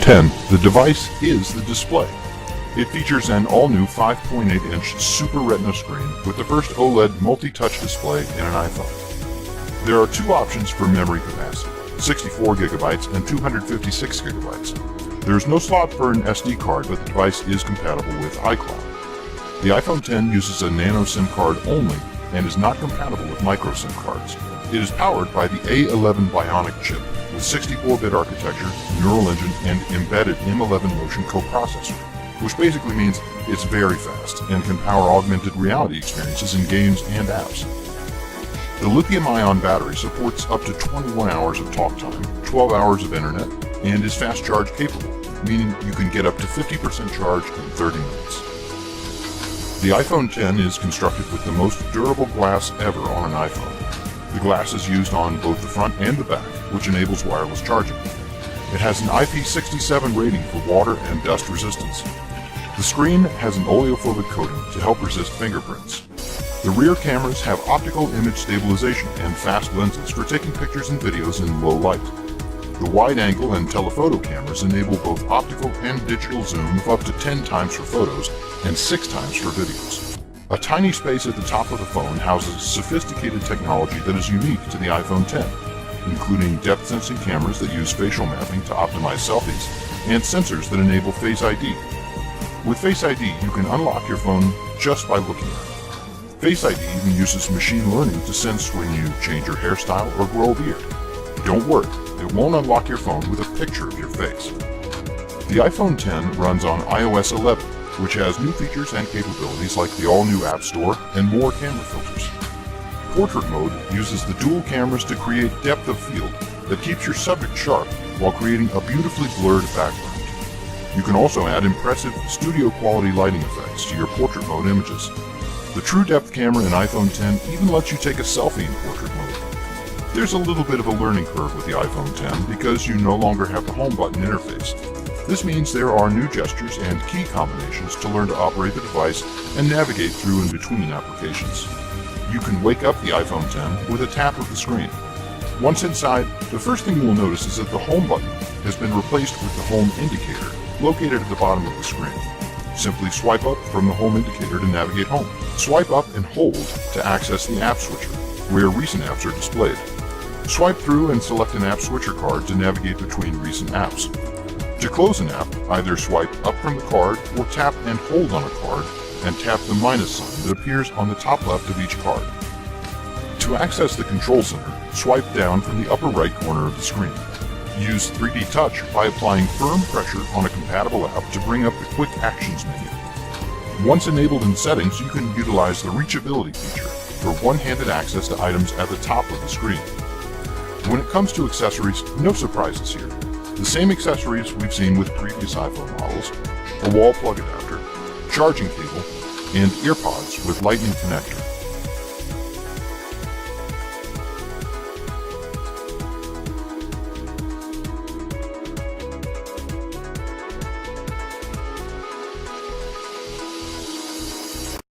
10, the device is the display. It features an all-new 5.8-inch Super Retina screen with the first OLED multi-touch display in an iPhone. There are two options for memory capacity, 64 GB and 256 GB. There is no slot for an SD card, but the device is compatible with iCloud. The iPhone X uses a nano SIM card only and is not compatible with micro SIM cards. It is powered by the A11 Bionic chip with 64-bit architecture, neural engine, and embedded M11 motion coprocessor, which basically means it's very fast and can power augmented reality experiences in games and apps. The lithium-ion battery supports up to 21 hours of talk time, 12 hours of internet, and is fast charge capable, meaning you can get up to 50% charge in 30 minutes. The iPhone X is constructed with the most durable glass ever on an iPhone. The glass is used on both the front and the back, which enables wireless charging. It has an IP67 rating for water and dust resistance. The screen has an oleophobic coating to help resist fingerprints. The rear cameras have optical image stabilization and fast lenses for taking pictures and videos in low light. The wide-angle and telephoto cameras enable both optical and digital zoom of up to 10 times for photos and 6 times for videos. A tiny space at the top of the phone houses sophisticated technology that is unique to the iPhone X, including depth-sensing cameras that use facial mapping to optimize selfies, and sensors that enable Face ID. With Face ID, you can unlock your phone just by looking at it. Face ID even uses machine learning to sense when you change your hairstyle or grow a beard. Don't worry, it won't unlock your phone with a picture of your face. The iPhone X runs on iOS 11, which has new features and capabilities like the all-new App Store and more camera filters. Portrait mode uses the dual cameras to create depth of field that keeps your subject sharp while creating a beautifully blurred background. You can also add impressive studio-quality lighting effects to your portrait mode images. The True Depth camera in iPhone X even lets you take a selfie in portrait mode. There's a little bit of a learning curve with the iPhone X because you no longer have the home button interface. This means there are new gestures and key combinations to learn to operate the device and navigate through and between applications. You can wake up the iPhone X with a tap of the screen. Once inside, the first thing you will notice is that the home button has been replaced with the home indicator located at the bottom of the screen. Simply swipe up from the home indicator to navigate home. Swipe up and hold to access the app switcher, where recent apps are displayed. Swipe through and select an app switcher card to navigate between recent apps. To close an app, either swipe up from the card or tap and hold on a card and tap the minus sign that appears on the top left of each card. To access the control center, swipe down from the upper right corner of the screen. Use 3D Touch by applying firm pressure on a compatible app to bring up the Quick Actions menu. Once enabled in settings, you can utilize the Reachability feature for one-handed access to items at the top of the screen. When it comes to accessories, no surprises here. The same accessories we've seen with previous iPhone models: a wall plug adapter, charging cable, and earpods with lightning connector.